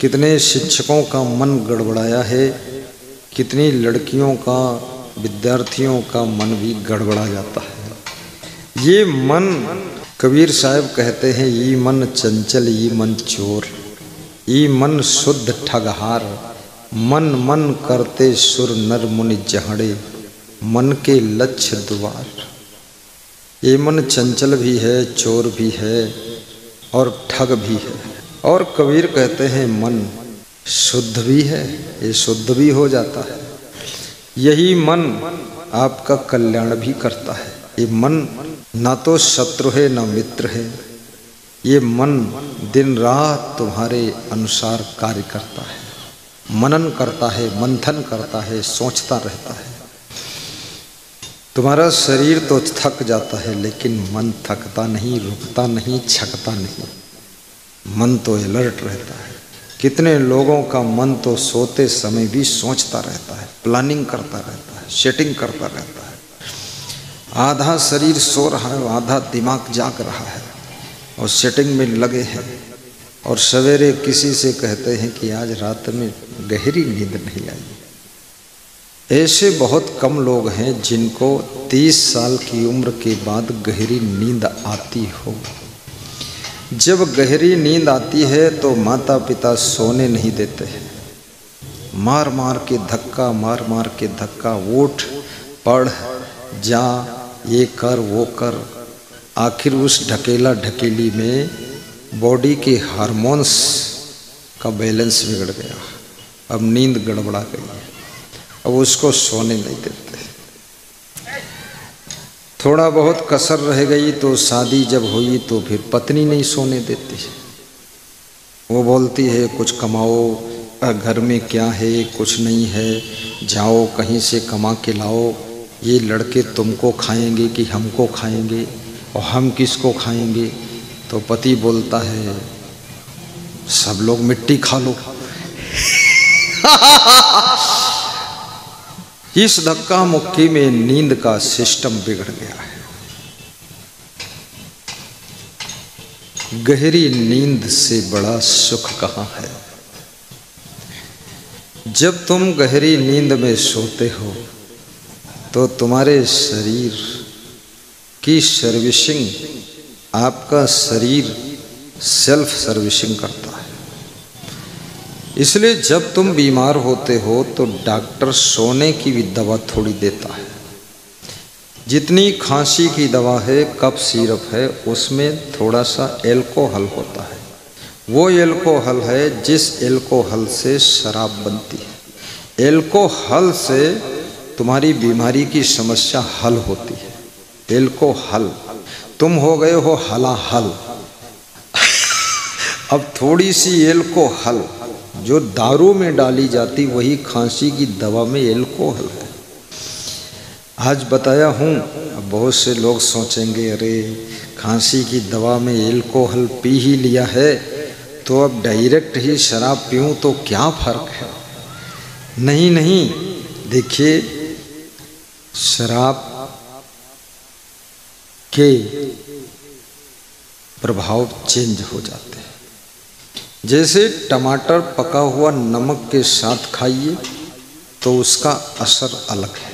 कितने शिक्षकों का मन गड़बड़ाया है, कितनी लड़कियों का, विद्यार्थियों का मन भी गड़बड़ा जाता है। ये मन, कबीर साहब कहते हैं, ये मन चंचल ये मन चोर, ये मन शुद्ध ठगहार, मन मन करते सुर नर मुनि जहड़े, मन के लक्ष्य द्वार। ये मन चंचल भी है, चोर भी है और ठग भी है। और कबीर कहते हैं मन शुद्ध भी है, ये शुद्ध भी हो जाता है। यही मन आपका कल्याण भी करता है। ये मन ना तो शत्रु है ना मित्र है, ये मन दिन रात तुम्हारे अनुसार कार्य करता है, मनन करता है, मंथन करता है, सोचता रहता है। तुम्हारा शरीर तो थक जाता है लेकिन मन थकता नहीं, रुकता नहीं, छकता नहीं, मन तो अलर्ट रहता है। कितने लोगों का मन तो सोते समय भी सोचता रहता है, प्लानिंग करता रहता है, सेटिंग करता रहता है। आधा शरीर सो रहा है, आधा दिमाग जाग रहा है और सेटिंग में लगे हैं। और सवेरे किसी से कहते हैं कि आज रात में गहरी नींद नहीं आई। ऐसे बहुत कम लोग हैं जिनको 30 साल की उम्र के बाद गहरी नींद आती हो। जब गहरी नींद आती है तो माता पिता सोने नहीं देते हैं, मार मार के धक्का, मार मार के धक्का, उठ पढ़ जा, ये कर वो कर। आखिर उस ढकेला ढकेली में बॉडी के हार्मोन्स का बैलेंस बिगड़ गया, अब नींद गड़बड़ा गई है, अब उसको सोने नहीं देते। थोड़ा बहुत कसर रह गई तो शादी जब हुई तो फिर पत्नी नहीं सोने देती। वो बोलती है कुछ कमाओ, घर में क्या है, कुछ नहीं है, जाओ कहीं से कमा के लाओ। ये लड़के तुमको खाएंगे कि हमको खाएंगे, और हम किसको खाएंगे? तो पति बोलता है सब लोग मिट्टी खा लो। इस धक्का मुक्की में नींद का सिस्टम बिगड़ गया है। गहरी नींद से बड़ा सुख कहाँ है? जब तुम गहरी नींद में सोते हो तो तुम्हारे शरीर की सर्विसिंग, आपका शरीर सेल्फ सर्विसिंग करता है। इसलिए जब तुम बीमार होते हो तो डॉक्टर सोने की भी दवा थोड़ी देता है। जितनी खांसी की दवा है, कफ सिरप है, उसमें थोड़ा सा एल्कोहल होता है। वो एल्कोहल है जिस एल्कोहल से शराब बनती है। एल्कोहल से तुम्हारी बीमारी की समस्या हल होती है। एल्कोहल, तुम हो गए हो हलाहल। अब थोड़ी सी एल्कोहल जो दारू में डाली जाती, वही खांसी की दवा में एल्कोहल है। आज बताया हूँ, अब बहुत से लोग सोचेंगे अरे खांसी की दवा में एल्कोहल पी ही लिया है तो अब डायरेक्ट ही शराब पीऊँ तो क्या फ़र्क है? नहीं नहीं, देखिए शराब के प्रभाव चेंज हो जाते हैं। जैसे टमाटर पका हुआ नमक के साथ खाइए तो उसका असर अलग है,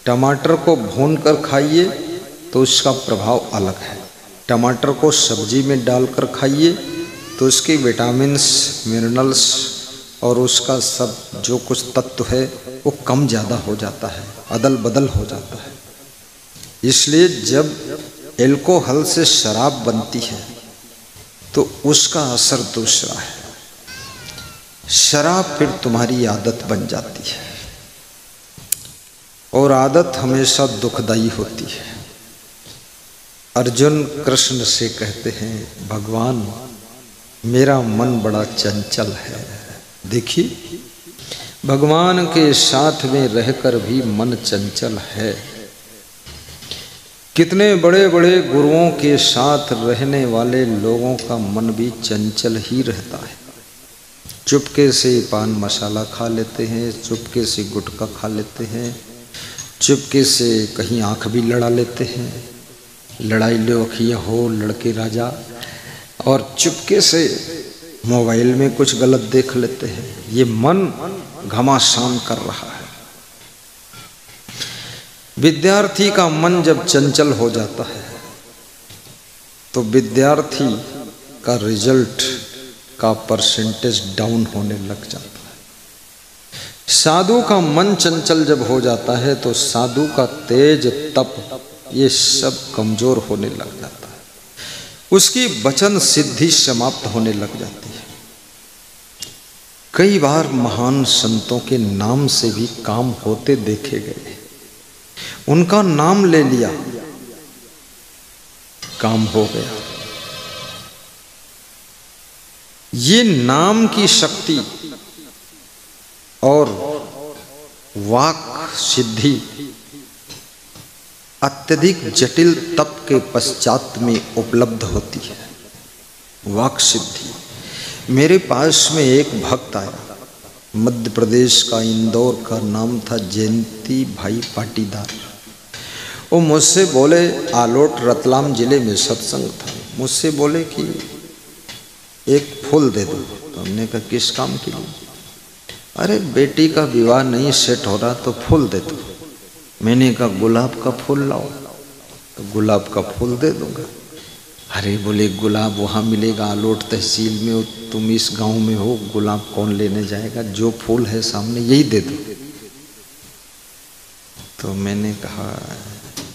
टमाटर को भून कर खाइए तो उसका प्रभाव अलग है, टमाटर को सब्जी में डालकर खाइए तो उसके विटामिन्स, मिनरल्स और उसका सब जो कुछ तत्व है वो कम ज़्यादा हो जाता है, अदल बदल हो जाता है। इसलिए जब एल्कोहल से शराब बनती है तो उसका असर दूसरा है। शराब फिर तुम्हारी आदत बन जाती है और आदत हमेशा दुखदायी होती है। अर्जुन कृष्ण से कहते हैं भगवान मेरा मन बड़ा चंचल है। देखिए भगवान के साथ में रहकर भी मन चंचल है। कितने बड़े बड़े गुरुओं के साथ रहने वाले लोगों का मन भी चंचल ही रहता है। चुपके से पान मसाला खा लेते हैं, चुपके से गुटखा खा लेते हैं, चुपके से कहीं आँख भी लड़ा लेते हैं, लड़ाई लो अखियाँ हो लड़के राजा, और चुपके से मोबाइल में कुछ गलत देख लेते हैं, ये मन घमासान कर रहा है। विद्यार्थी का मन जब चंचल हो जाता है तो विद्यार्थी का रिजल्ट का परसेंटेज डाउन होने लग जाता है। साधु का मन चंचल जब हो जाता है तो साधु का तेज तप ये सब कमजोर होने लग जाता है, उसकी वचन सिद्धि समाप्त होने लग जाती है। कई बार महान संतों के नाम से भी काम होते देखे गए, उनका नाम ले लिया, काम हो गया। ये नाम की शक्ति और वाक सिद्धि अत्यधिक जटिल तप के पश्चात में उपलब्ध होती है। वाक सिद्धि। मेरे पास में एक भक्त आया, मध्य प्रदेश का, इंदौर का, नाम था जयंती भाई पाटीदार। वो मुझसे बोले, आलोट रतलाम जिले में सत्संग था, मुझसे बोले कि एक फूल दे दो। तो हमने कहा किस काम के लिए? अरे बेटी का विवाह नहीं सेट हो रहा तो फूल दे दो। मैंने कहा गुलाब का फूल लाओ, तो गुलाब का फूल दे दूंगा। अरे बोले गुलाब वहाँ मिलेगा आलोट तहसील में, तुम इस गांव में हो, गुलाब कौन लेने जाएगा, जो फूल है सामने यही दे दो। तो मैंने कहा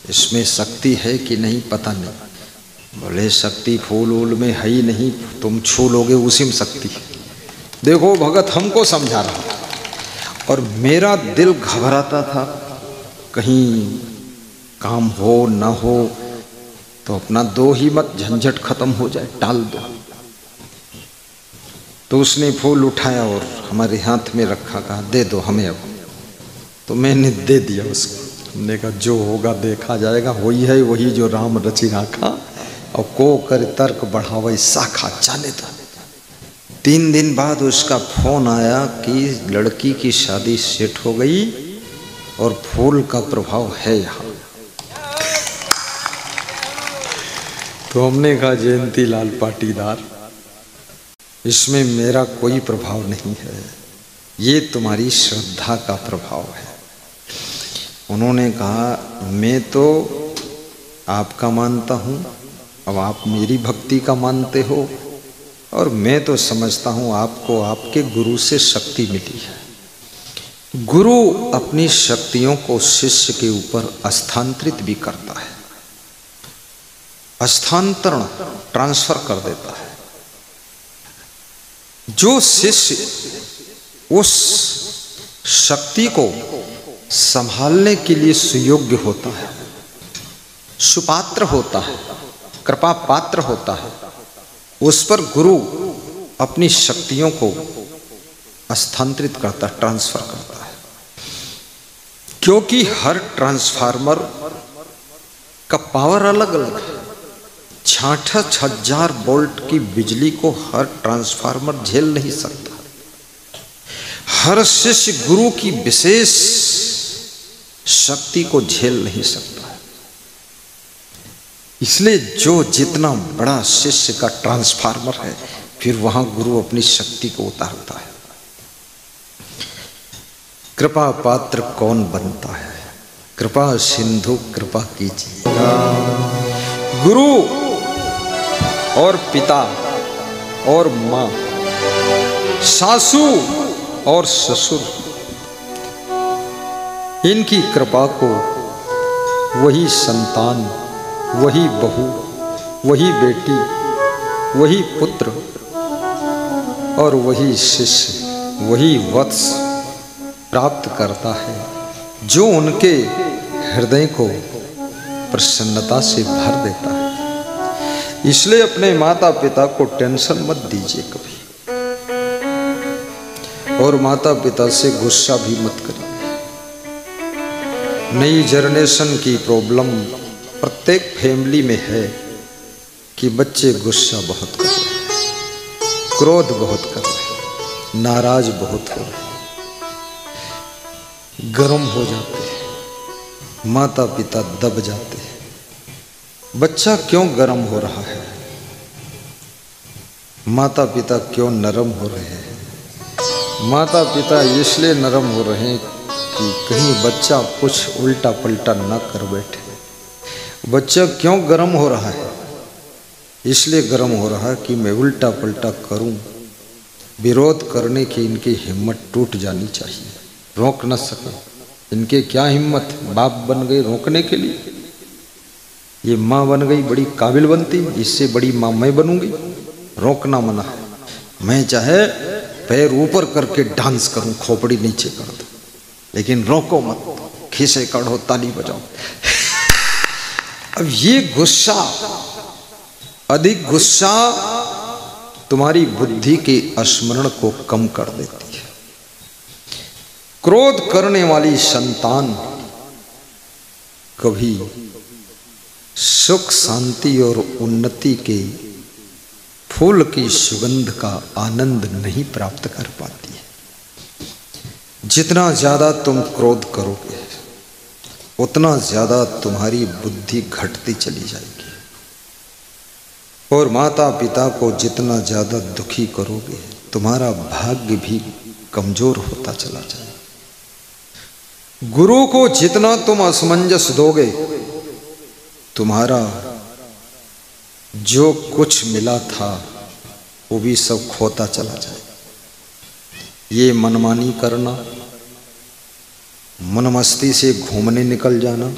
इसमें शक्ति है कि नहीं पता नहीं। बोले शक्ति फूल वूल में है ही नहीं, तुम छू लोगे उसी में शक्ति है। देखो भगत हमको समझा रहा, और मेरा दिल घबराता था कहीं काम हो ना हो तो अपना दो ही मत, झंझट खत्म हो जाए, टाल दो। तो उसने फूल उठाया और हमारे हाथ में रखा, कहा दे दो हमें अब। तो मैंने दे दिया उसको। हमने कहा जो होगा देखा जाएगा, वही है वही जो राम रचि राखा, और को कर तर्क बढ़ावे शाखा, चाले था। 3 दिन बाद उसका फोन आया कि लड़की की शादी सेट हो गई और फूल का प्रभाव है यहाँ। तो हमने कहा जयंती लाल पाटीदार, इसमें मेरा कोई प्रभाव नहीं है, ये तुम्हारी श्रद्धा का प्रभाव है। उन्होंने कहा मैं तो आपका मानता हूँ, अब आप मेरी भक्ति का मानते हो, और मैं तो समझता हूँ आपको आपके गुरु से शक्ति मिली है। गुरु अपनी शक्तियों को शिष्य के ऊपर स्थानांतरित भी करता है, स्थानांतरण, ट्रांसफर कर देता है। जो शिष्य उस शक्ति को संभालने के लिए सुयोग्य होता है, सुपात्र होता है, कृपा पात्र होता है, उस पर गुरु अपनी शक्तियों को स्थानांतरित करता है, ट्रांसफर करता है। क्योंकि हर ट्रांसफार्मर का पावर अलग अलग है। 66,000 वोल्ट की बिजली को हर ट्रांसफार्मर झेल नहीं सकता। हर शिष्य गुरु की विशेष शक्ति को झेल नहीं सकता है। इसलिए जो जितना बड़ा शिष्य का ट्रांसफार्मर है, फिर वहां गुरु अपनी शक्ति को उतारता है। कृपा पात्र कौन बनता है? कृपा सिंधु कृपा कीजिए। गुरु और पिता और माँ, सासू और ससुर, इनकी कृपा को वही संतान, वही बहू, वही बेटी, वही पुत्र और वही शिष्य, वही वत्स प्राप्त करता है, जो उनके हृदय को प्रसन्नता से भर देता है। इसलिए अपने माता पिता को टेंशन मत दीजिए कभी, और माता पिता से गुस्सा भी मत करिए। नई जनरेशन की प्रॉब्लम प्रत्येक फैमिली में है कि बच्चे गुस्सा बहुत कर रहे हैं, क्रोध बहुत कर रहे हैं, नाराज बहुत हो रहे हैं, गर्म हो जाते हैं, माता पिता दब जाते हैं। बच्चा क्यों गर्म हो रहा है? माता पिता क्यों नरम हो रहे हैं? माता पिता इसलिए नरम हो रहे हैं कि कहीं बच्चा कुछ उल्टा पलटा न कर बैठे। बच्चा क्यों गर्म हो रहा है? इसलिए गर्म हो रहा है कि मैं उल्टा पलटा करूं। विरोध करने की इनकी हिम्मत टूट जानी चाहिए, रोक न सके। इनके क्या हिम्मत, बाप बन गए रोकने के लिए। ये माँ बन गई, बड़ी काबिल बनती, इससे बड़ी माँ मैं बनूंगी। रोकना मना है। मैं चाहे पैर ऊपर करके डांस करूं, खोपड़ी नीचे कर दूं, लेकिन रोको मत, खीसे काढ़ो, ताली बजाओ। अब ये गुस्सा, अधिक गुस्सा तुम्हारी बुद्धि के स्मरण को कम कर देती है। क्रोध करने वाली संतान कभी सुख शांति और उन्नति के फूल की सुगंध का आनंद नहीं प्राप्त कर पाती है। जितना ज्यादा तुम क्रोध करोगे उतना ज्यादा तुम्हारी बुद्धि घटती चली जाएगी, और माता पिता को जितना ज्यादा दुखी करोगे तुम्हारा भाग्य भी कमजोर होता चला जाएगा। गुरु को जितना तुम असमंजस दोगे तुम्हारा जो कुछ मिला था वो भी सब खोता चला जाएगा। ये मनमानी करना, मनमस्ती से घूमने निकल जाना,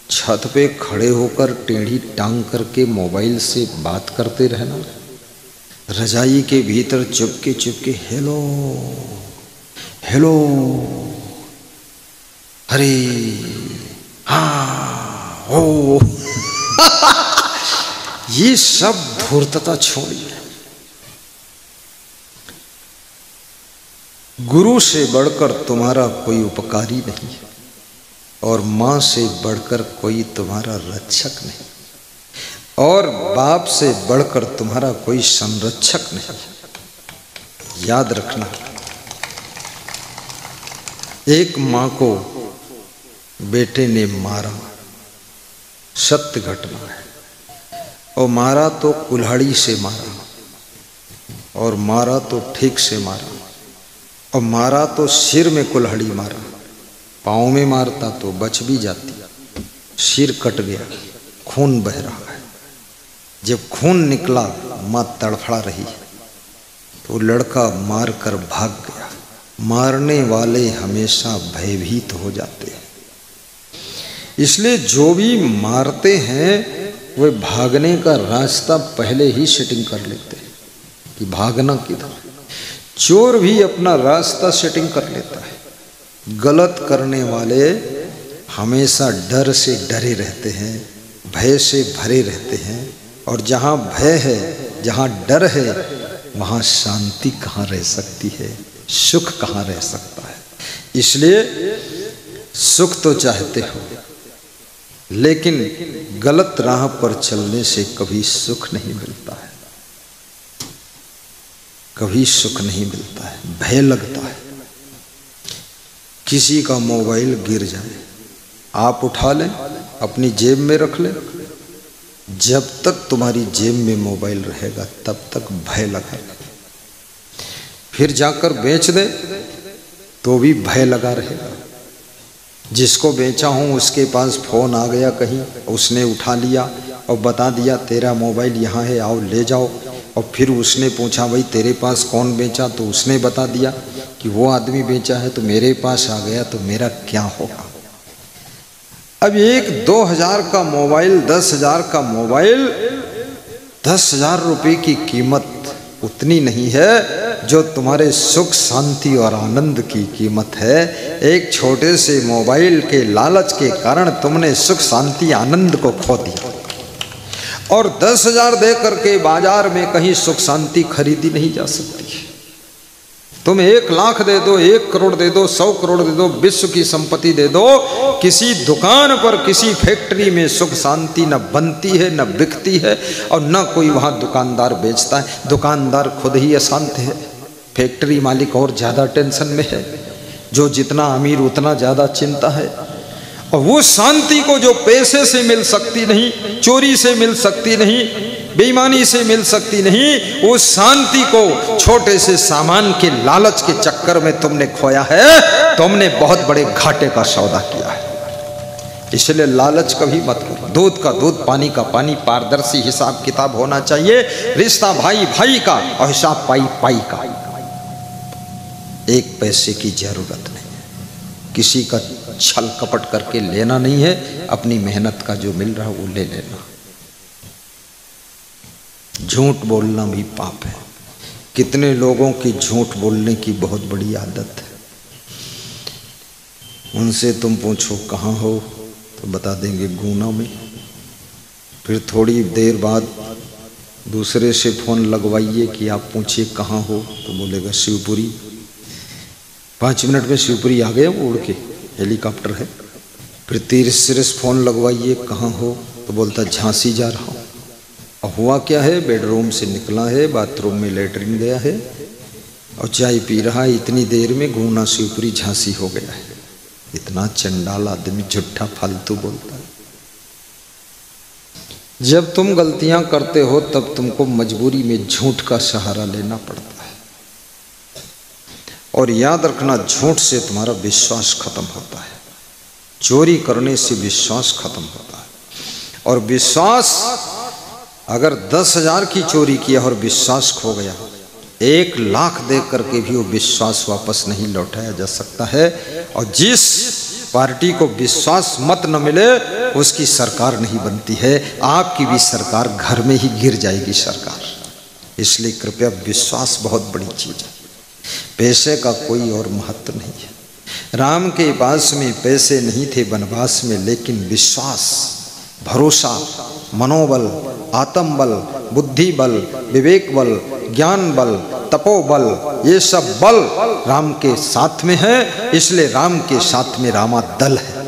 छत पे खड़े होकर टेढ़ी टांग करके मोबाइल से बात करते रहना, रजाई के भीतर चुपके चुपके हेलो हेलो, अरे हाँ हो ये सब धूर्तता छोड़िए। गुरु से बढ़कर तुम्हारा कोई उपकारी नहीं है, और माँ से बढ़कर कोई तुम्हारा रक्षक नहीं, और बाप से बढ़कर तुम्हारा कोई संरक्षक नहीं। याद रखना, एक माँ को बेटे ने मारा, सत्य घटना है, और मारा तो कुल्हाड़ी से मारा, और मारा तो ठीक से मारा, और मारा तो सिर में कुल्हाड़ी मारा। पाँव में मारता तो बच भी जाती, सिर कट गया, खून बह रहा है। जब खून निकला माँ तड़फड़ा रही, तो लड़का मार कर भाग गया। मारने वाले हमेशा भयभीत हो जाते हैं, इसलिए जो भी मारते हैं वे भागने का रास्ता पहले ही सेटिंग कर लेते हैं कि भागना किधर। चोर भी अपना रास्ता सेटिंग कर लेता है। गलत करने वाले हमेशा डर से डरे रहते हैं, भय से भरे रहते हैं, और जहाँ भय है, जहाँ डर है, वहाँ शांति कहाँ रह सकती है, सुख कहाँ रह सकता है। इसलिए सुख तो चाहते हो, लेकिन गलत राह पर चलने से कभी सुख नहीं मिलता है, कभी सुख नहीं मिलता है, भय लगता है। किसी का मोबाइल गिर जाए, आप उठा लें, अपनी जेब में रख लें, जब तक तुम्हारी जेब में मोबाइल रहेगा तब तक भय लगा। फिर जाकर बेच दे तो भी भय लगा रहेगा। जिसको बेचा हूँ उसके पास फ़ोन आ गया कहीं, उसने उठा लिया और बता दिया तेरा मोबाइल यहाँ है, आओ ले जाओ। और फिर उसने पूछा भाई तेरे पास कौन बेचा, तो उसने बता दिया कि वो आदमी बेचा है, तो मेरे पास आ गया, तो मेरा क्या होगा। अब एक 2000 का मोबाइल, 10,000 का मोबाइल, 10,000 रुपये की कीमत उतनी नहीं है जो तुम्हारे सुख शांति और आनंद की कीमत है। एक छोटे से मोबाइल के लालच के कारण तुमने सुख शांति आनंद को खो दिया, और 10,000 दे करके बाजार में कहीं सुख शांति खरीदी नहीं जा सकती। तुम 1 लाख दे दो, 1 करोड़ दे दो, 100 करोड़ दे दो, विश्व की संपत्ति दे दो, किसी दुकान पर, किसी फैक्ट्री में सुख शांति न बनती है, न बिकती है, और न कोई वहाँ दुकानदार बेचता है। दुकानदार खुद ही अशांत है, फैक्ट्री मालिक और ज़्यादा टेंशन में है, जो जितना अमीर उतना ज़्यादा चिंता है। और वो शांति को जो पैसे से मिल सकती नहीं, चोरी से मिल सकती नहीं, बेईमानी से मिल सकती नहीं, वो शांति को छोटे से सामान के लालच के चक्कर में तुमने खोया है। तुमने बहुत बड़े घाटे का सौदा किया है। इसलिए लालच कभी मत करो। दूध का दूध, पानी का पानी, पारदर्शी हिसाब किताब होना चाहिए। रिश्ता भाई भाई का और हिसाब पाई पाई का। एक पैसे की जरूरत नहीं, किसी का छल कपट करके लेना नहीं है। अपनी मेहनत का जो मिल रहा है वो ले लेना। झूठ बोलना भी पाप है। कितने लोगों की झूठ बोलने की बहुत बड़ी आदत है। उनसे तुम पूछो कहाँ हो तो बता देंगे गुना में। फिर थोड़ी देर बाद दूसरे से फोन लगवाइए कि आप पूछिए कहाँ हो तो बोलेगा शिवपुरी। 5 मिनट में शिवपुरी आ गए, वो उड़ के हेलीकॉप्टर है। फिर तीसरे से फोन लगवाइए कहाँ हो तो बोलता झांसी जा रहा हूँ। और हुआ क्या है, बेडरूम से निकला है, बाथरूम में लेटरिन गया है और चाय पी रहा है। इतनी देर में गुना शिवपुरी झांसी हो गया है। इतना चंडाल आदमी झूठा फालतू बोलता है। जब तुम गलतियां करते हो तब तुमको मजबूरी में झूठ का सहारा लेना पड़ता है। और याद रखना, झूठ से तुम्हारा विश्वास खत्म होता है। चोरी करने से विश्वास खत्म होता है। और विश्वास अगर 10,000 की चोरी किया और विश्वास खो गया, 1 लाख दे करके भी वो विश्वास वापस नहीं लौटाया जा सकता है। और जिस पार्टी को विश्वास मत न मिले उसकी सरकार नहीं बनती है। आपकी भी सरकार घर में ही गिर जाएगी सरकार। इसलिए कृपया, विश्वास बहुत बड़ी चीज है। पैसे का कोई और महत्व नहीं है। राम के पास में पैसे नहीं थे वनवास में, लेकिन विश्वास, भरोसा, मनोबल, आत्मबल, बुद्धि बल, विवेक बल, ज्ञान बल, तपोबल, ये सब बल राम के साथ में है। इसलिए राम के साथ में रामा दल है।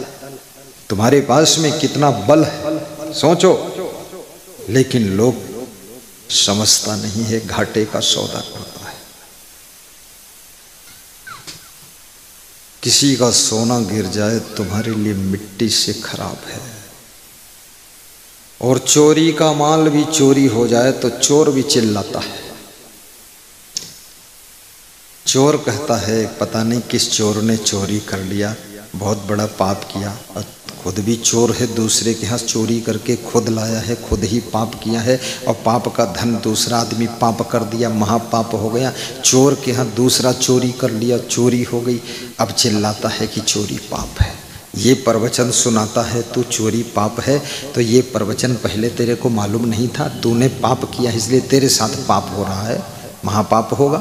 तुम्हारे पास में कितना बल है सोचो। लेकिन लोग समझता नहीं है, घाटे का सौदा करता है। किसी का सोना गिर जाए तुम्हारे लिए मिट्टी से खराब है। और चोरी का माल भी चोरी हो जाए तो चोर भी चिल्लाता है। चोर कहता है पता नहीं किस चोर ने चोरी कर लिया, बहुत बड़ा पाप किया। और खुद भी चोर है, दूसरे के यहाँ चोरी करके खुद लाया है, खुद ही पाप किया है। और पाप का धन दूसरा आदमी पाप कर दिया, महापाप हो गया। चोर के यहाँ दूसरा चोरी कर लिया, चोरी हो गई। अब चिल्लाता है कि चोरी पाप है। ये प्रवचन सुनाता है तू चोरी पाप है, तो ये प्रवचन पहले तेरे को मालूम नहीं था। तूने पाप किया इसलिए तेरे साथ पाप हो रहा है, महापाप होगा।